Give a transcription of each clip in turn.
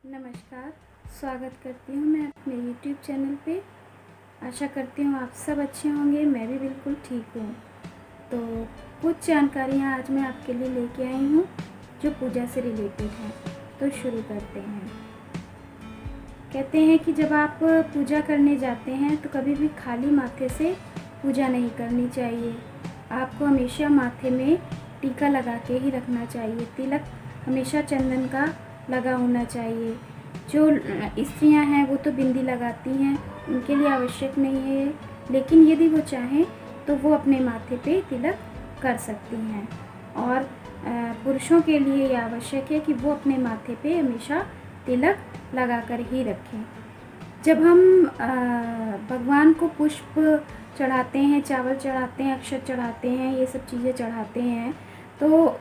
नमस्कार। स्वागत करती हूँ मैं अपने YouTube चैनल पे। आशा करती हूँ आप सब अच्छे होंगे। मैं भी बिल्कुल ठीक हूँ। तो कुछ जानकारियाँ आज मैं आपके लिए लेके आई हूँ जो पूजा से रिलेटेड हैं। तो शुरू करते हैं। कहते हैं कि जब आप पूजा करने जाते हैं तो कभी भी खाली माथे से पूजा नहीं करनी चाहिए। आपको हमेशा माथे में टीका लगा के ही रखना चाहिए। तिलक हमेशा चंदन का लगा होना चाहिए। जो स्त्रियां हैं वो तो बिंदी लगाती हैं, उनके लिए आवश्यक नहीं है, लेकिन यदि वो चाहें तो वो अपने माथे पे तिलक कर सकती हैं। और पुरुषों के लिए ये आवश्यक है कि वो अपने माथे पे हमेशा तिलक लगा कर ही रखें। जब हम भगवान को पुष्प चढ़ाते हैं, चावल चढ़ाते हैं, अक्षत चढ़ाते हैं, ये सब चीज़ें चढ़ाते हैं, तो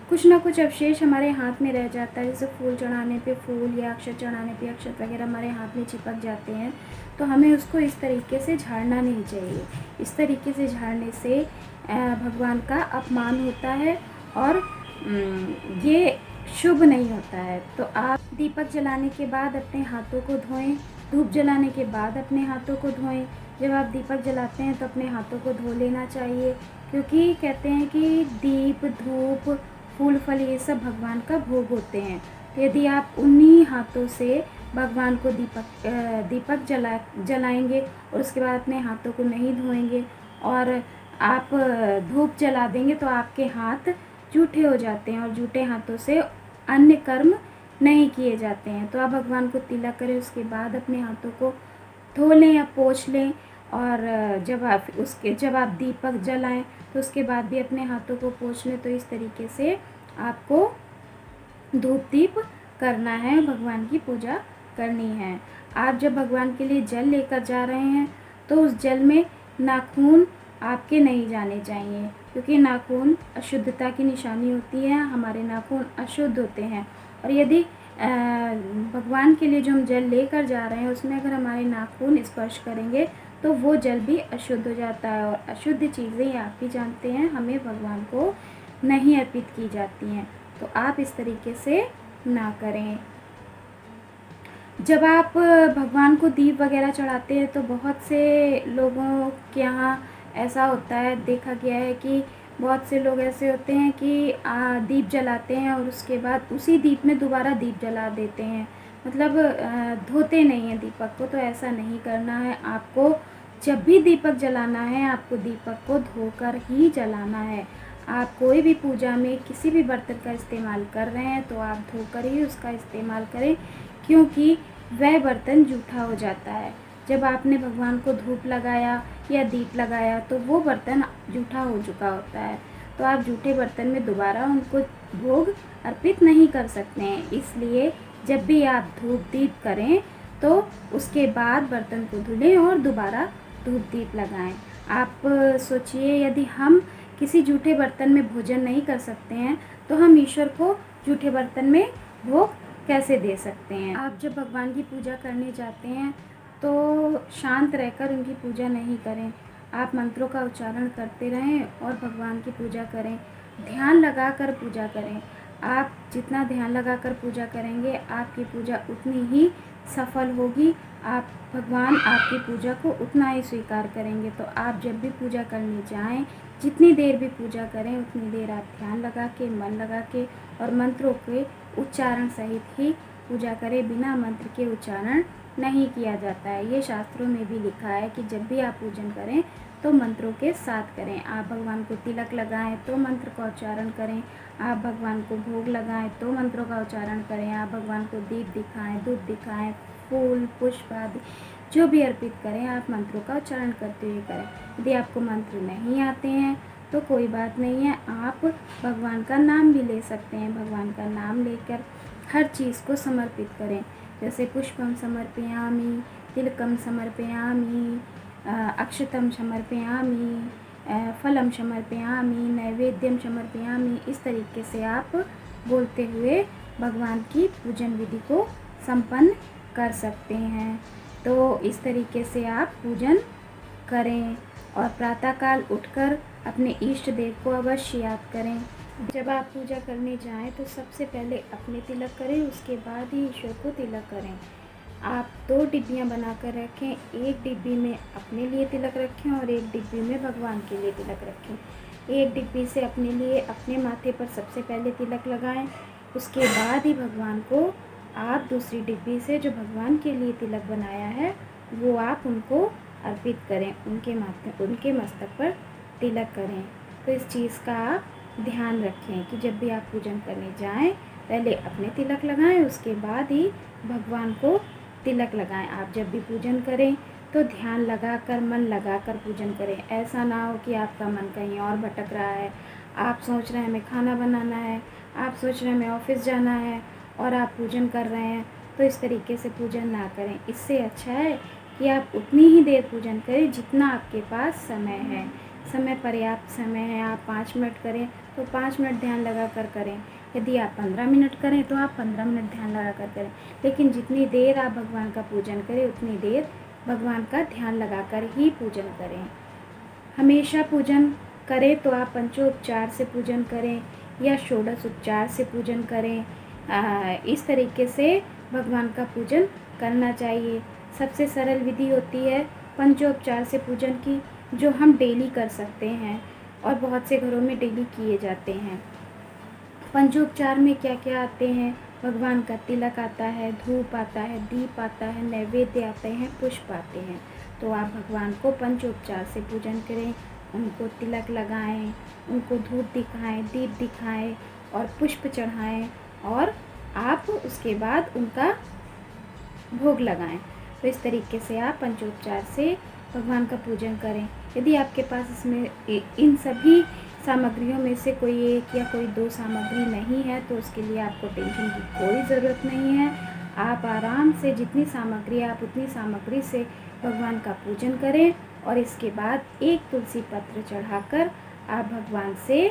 कुछ ना कुछ अवशेष हमारे हाथ में रह जाता है। जैसे फूल चढ़ाने पे फूल या अक्षत चढ़ाने पे अक्षत वगैरह हमारे हाथ में चिपक जाते हैं, तो हमें उसको इस तरीके से झाड़ना नहीं चाहिए। इस तरीके से झाड़ने से भगवान का अपमान होता है और ये शुभ नहीं होता है। तो आप दीपक जलाने के बाद अपने हाथों को धोएं, धूप जलाने के बाद अपने हाथों को धोएं। जब आप दीपक जलाते हैं तो अपने हाथों को धो लेना चाहिए, क्योंकि कहते हैं कि दीप, धूप, फूल, फल ये सब भगवान का भोग होते हैं। तो यदि आप उन्हीं हाथों से भगवान को दीपक जलाएंगे और उसके बाद अपने हाथों को नहीं धोएंगे और आप धूप जला देंगे तो आपके हाथ जूठे हो जाते हैं और जूठे हाथों से अन्य कर्म नहीं किए जाते हैं। तो आप भगवान को तिलक करें, उसके बाद अपने हाथों को धो लें या पोंछ लें। और जब आप दीपक जलाएं तो उसके बाद भी अपने हाथों को पोंछ लें। तो इस तरीके से आपको धूप दीप करना है, भगवान की पूजा करनी है। आप जब भगवान के लिए जल लेकर जा रहे हैं तो उस जल में नाखून आपके नहीं जाने चाहिए, क्योंकि नाखून अशुद्धता की निशानी होती है। हमारे नाखून अशुद्ध होते हैं और यदि भगवान के लिए जो हम जल लेकर जा रहे हैं उसमें अगर हमारे नाखून स्पर्श करेंगे तो वो जल भी अशुद्ध हो जाता है। और अशुद्ध चीज़ें आप भी जानते हैं हमें भगवान को नहीं अर्पित की जाती हैं। तो आप इस तरीके से ना करें। जब आप भगवान को दीप वगैरह चढ़ाते हैं तो बहुत से लोगों के यहाँ ऐसा होता है, देखा गया है कि बहुत से लोग ऐसे होते हैं कि दीप जलाते हैं और उसके बाद उसी दीप में दोबारा दीप जला देते हैं, मतलब धोते नहीं हैं दीपक को। तो ऐसा नहीं करना है। आपको जब भी दीपक जलाना है आपको दीपक को धोकर ही जलाना है। आप कोई भी पूजा में किसी भी बर्तन का इस्तेमाल कर रहे हैं तो आप धोकर ही उसका इस्तेमाल करें, क्योंकि वह बर्तन जूठा हो जाता है। जब आपने भगवान को धूप लगाया या दीप लगाया तो वो बर्तन जूठा हो चुका होता है। तो आप जूठे बर्तन में दोबारा उनको भोग अर्पित नहीं कर सकते हैं। इसलिए जब भी आप धूप दीप करें तो उसके बाद बर्तन को धुलें और दोबारा धूप दीप लगाएं। आप सोचिए, यदि हम किसी जूठे बर्तन में भोजन नहीं कर सकते हैं तो हम ईश्वर को जूठे बर्तन में भोग कैसे दे सकते हैं। आप जब भगवान की पूजा करने जाते हैं तो शांत रहकर उनकी पूजा नहीं करें। आप मंत्रों का उच्चारण करते रहें और भगवान की पूजा करें। ध्यान लगाकर पूजा करें। आप जितना ध्यान लगाकर पूजा करेंगे आपकी पूजा उतनी ही सफल होगी। भगवान आपकी पूजा को उतना ही स्वीकार करेंगे। तो आप जब भी पूजा करने जाएं, जितनी देर भी पूजा करें उतनी देर आप ध्यान लगा के, मन लगा के और मंत्रों के उच्चारण सहित ही पूजा करें। बिना मंत्र के उच्चारण नहीं किया जाता है। ये शास्त्रों में भी लिखा है कि जब भी आप पूजन करें तो मंत्रों के साथ करें। आप भगवान को तिलक लगाएं तो मंत्र का उच्चारण करें। आप भगवान को भोग लगाएं तो मंत्रों का उच्चारण करें। आप भगवान को दीप दिखाएं, दूध दिखाएं, फूल, पुष्प आदि जो भी अर्पित करें आप मंत्रों का उच्चारण करते हुए करें। यदि आपको मंत्र नहीं आते हैं तो कोई बात नहीं है, आप भगवान का नाम भी ले सकते हैं। भगवान का नाम लेकर हर चीज़ को समर्पित करें। जैसे पुष्पम समर्पयामि, तिलकम समर्पयामि, अक्षतम समर्पयामि, फलम समर्पयामि, नैवेद्यम समर्पयामि। इस तरीके से आप बोलते हुए भगवान की पूजन विधि को संपन्न कर सकते हैं। तो इस तरीके से आप पूजन करें और प्रातःकाल उठकर अपने इष्ट देव को अवश्य याद करें। जब आप पूजा करने जाएं तो सबसे पहले अपने तिलक करें, उसके बाद ही ईश्वर को तिलक करें। आप 2 डिब्बियाँ बनाकर रखें, एक डिब्बी में अपने लिए तिलक रखें और एक डिब्बी में भगवान के लिए तिलक रखें। एक डिब्बी से अपने लिए अपने माथे पर सबसे पहले तिलक लगाएं, उसके बाद ही भगवान को आप दूसरी डिब्बी से जो भगवान के लिए तिलक बनाया है वो आप उनको अर्पित करें, उनके मस्तक पर तिलक करें। तो इस चीज़ का आप ध्यान रखें कि जब भी आप पूजन करने जाएं पहले अपने तिलक लगाएं, उसके बाद ही भगवान को तिलक लगाएं। आप जब भी पूजन करें तो ध्यान लगाकर, मन लगाकर पूजन करें। ऐसा ना हो कि आपका मन कहीं और भटक रहा है, आप सोच रहे हैं हमें खाना बनाना है, आप सोच रहे हैं हमें ऑफिस जाना है और आप पूजन कर रहे हैं। तो इस तरीके से पूजन ना करें। इससे अच्छा है कि आप उतनी ही देर पूजन करें जितना आपके पास समय है। समय पर्याप्त समय है, आप 5 मिनट करें तो 5 मिनट ध्यान लगा कर करें। यदि आप 15 मिनट करें तो आप 15 मिनट ध्यान लगा कर करें। लेकिन जितनी देर आप भगवान का पूजन करें उतनी देर भगवान का ध्यान लगाकर ही पूजन करें। हमेशा पूजन करें तो आप पंचोपचार से पूजन करें या षोडश उपचार से पूजन करें। इस तरीके से भगवान का पूजन करना चाहिए। सबसे सरल विधि होती है पंचोपचार से पूजन की, जो हम डेली कर सकते हैं और बहुत से घरों में डेली किए जाते हैं। पंचोपचार में क्या क्या आते हैं? भगवान का तिलक आता है, धूप आता है, दीप आता है, नैवेद्य आते हैं, पुष्प आते हैं। तो आप भगवान को पंचोपचार से पूजन करें, उनको तिलक लगाएं, उनको धूप दिखाएं, दीप दिखाएं और पुष्प चढ़ाएं और आप उसके बाद उनका भोग लगाएं। तो इस तरीके से आप पंचोपचार से भगवान का पूजन करें। यदि आपके पास इसमें इन सभी सामग्रियों में से कोई एक या कोई 2 सामग्री नहीं है तो उसके लिए आपको टेंशन की कोई ज़रूरत नहीं है। आप आराम से जितनी सामग्री आप उतनी सामग्री से भगवान का पूजन करें और इसके बाद एक तुलसी पत्र चढ़ाकर आप भगवान से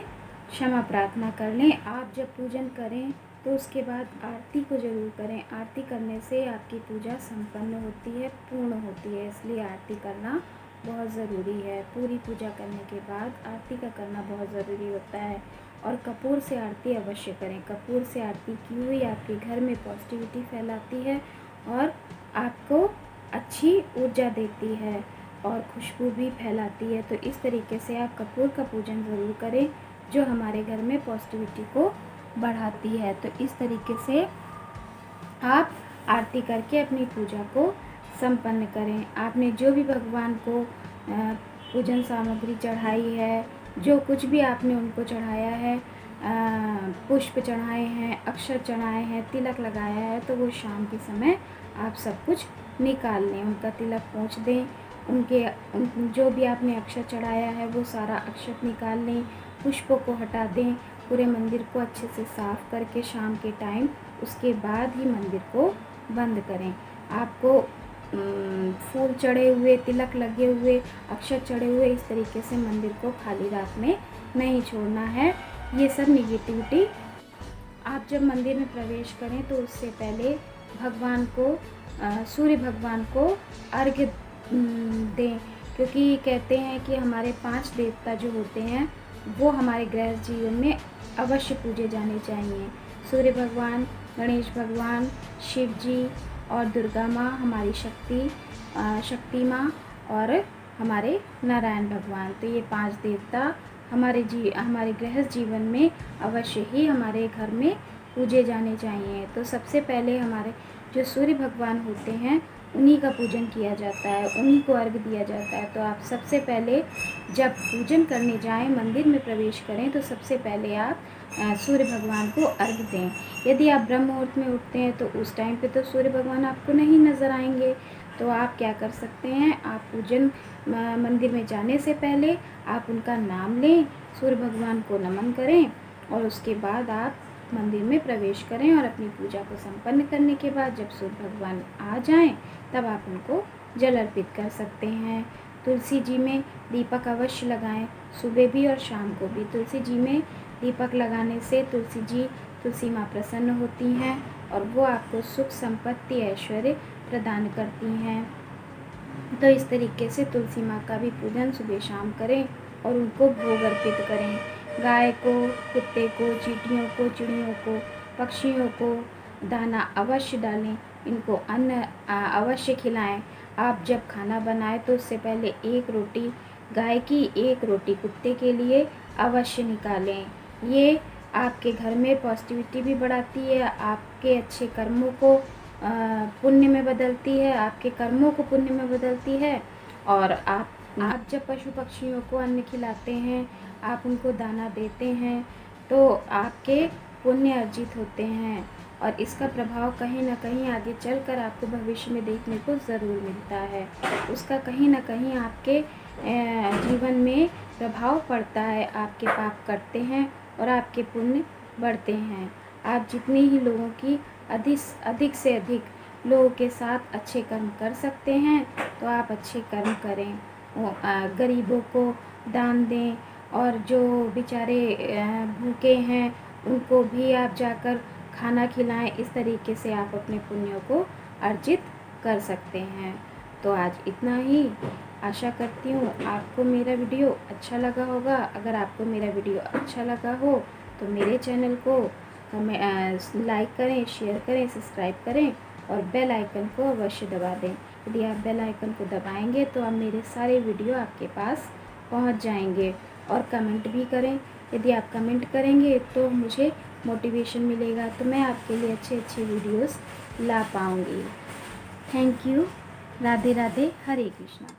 क्षमा प्रार्थना कर लें। आप जब पूजन करें तो उसके बाद आरती को ज़रूर करें। आरती करने से आपकी पूजा संपन्न होती है, पूर्ण होती है, इसलिए आरती करना बहुत ज़रूरी है। पूरी पूजा करने के बाद आरती का करना बहुत ज़रूरी होता है और कपूर से आरती अवश्य करें। कपूर से आरती की हुई आपके घर में पॉजिटिविटी फैलाती है और आपको अच्छी ऊर्जा देती है और खुशबू भी फैलाती है। तो इस तरीके से आप कपूर का पूजन ज़रूर करें जो हमारे घर में पॉजिटिविटी को बढ़ाती है। तो इस तरीके से आप आरती करके अपनी पूजा को संपन्न करें। आपने जो भी भगवान को पूजन सामग्री चढ़ाई है, जो कुछ भी आपने उनको चढ़ाया है, पुष्प चढ़ाए हैं, अक्षर चढ़ाए हैं, तिलक लगाया है, तो वो शाम के समय आप सब कुछ निकाल लें, उनका तिलक पोंछ दें। जो भी आपने अक्षर चढ़ाया है वो सारा अक्षत निकाल लें, पुष्पों को हटा दें, पूरे मंदिर को अच्छे से साफ़ करके शाम के टाइम उसके बाद ही मंदिर को बंद करें। आपको फूल चढ़े हुए, तिलक लगे हुए, अक्षत चढ़े हुए इस तरीके से मंदिर को खाली रात में नहीं छोड़ना है। ये सब निगेटिविटी आप जब मंदिर में प्रवेश करें तो उससे पहले भगवान को सूर्य भगवान को अर्घ्य दें, क्योंकि कहते हैं कि हमारे 5 देवता जो होते हैं वो हमारे गृहस्थ जीवन में अवश्य पूजे जाने चाहिए। सूर्य भगवान, गणेश भगवान, शिव जी और दुर्गा माँ हमारी शक्ति माँ और हमारे नारायण भगवान। तो ये 5 देवता हमारे गृहस्थ जीवन में अवश्य ही हमारे घर में पूजे जाने चाहिए। तो सबसे पहले हमारे जो सूर्य भगवान होते हैं उन्हीं का पूजन किया जाता है, उन्हीं को अर्घ्य दिया जाता है। तो आप सबसे पहले जब पूजन करने जाएं, मंदिर में प्रवेश करें तो सबसे पहले आप सूर्य भगवान को अर्घ्य दें। यदि आप ब्रह्म मुहूर्त में उठते हैं तो उस टाइम पे तो सूर्य भगवान आपको नहीं नज़र आएंगे। तो आप क्या कर सकते हैं, आप मंदिर में जाने से पहले आप उनका नाम लें, सूर्य भगवान को नमन करें और उसके बाद आप मंदिर में प्रवेश करें और अपनी पूजा को संपन्न करने के बाद जब सूर्य भगवान आ जाएं तब आप उनको जल अर्पित कर सकते हैं। तुलसी जी में दीपक अवश्य लगाएं, सुबह भी और शाम को भी। तुलसी जी में दीपक लगाने से तुलसी माँ प्रसन्न होती हैं और वो आपको सुख संपत्ति ऐश्वर्य प्रदान करती हैं। तो इस तरीके से तुलसी माँ का भी पूजन सुबह शाम करें और उनको भोग अर्पित करें। गाय को, कुत्ते को, चींटियों को, चिड़ियों को, पक्षियों को दाना अवश्य डालें, इनको अन्न अवश्य खिलाएं। आप जब खाना बनाएं तो उससे पहले एक रोटी गाय की, एक रोटी कुत्ते के लिए अवश्य निकालें। ये आपके घर में पॉजिटिविटी भी बढ़ाती है, आपके अच्छे कर्मों को पुण्य में बदलती है, आपके कर्मों को पुण्य में बदलती है। और आप जब पशु पक्षियों को अन्न खिलाते हैं, आप उनको दाना देते हैं, तो आपके पुण्य अर्जित होते हैं और इसका प्रभाव कहीं ना कहीं आगे चलकर आपको भविष्य में देखने को ज़रूर मिलता है। उसका कहीं ना कहीं आपके जीवन में प्रभाव पड़ता है। आपके पाप कटते हैं और आपके पुण्य बढ़ते हैं। आप जितने ही लोगों की अधिक से अधिक लोगों के साथ अच्छे कर्म कर सकते हैं तो आप अच्छे कर्म करें। गरीबों को दान दें और जो बेचारे भूखे हैं उनको भी आप जाकर खाना खिलाएं। इस तरीके से आप अपने पुण्यों को अर्जित कर सकते हैं। तो आज इतना ही। आशा करती हूँ आपको मेरा वीडियो अच्छा लगा होगा। अगर आपको मेरा वीडियो अच्छा लगा हो तो मेरे चैनल को लाइक करें, शेयर करें, सब्सक्राइब करें और बेल आइकन को अवश्य दबा दें। यदि आप बेल आइकन को दबाएंगे तो अब मेरे सारे वीडियो आपके पास पहुंच जाएंगे। और कमेंट भी करें। यदि आप कमेंट करेंगे तो मुझे मोटिवेशन मिलेगा, तो मैं आपके लिए अच्छे अच्छे वीडियोस ला पाऊँगी। Thank you. Radhe Radhe. Hare Krishna.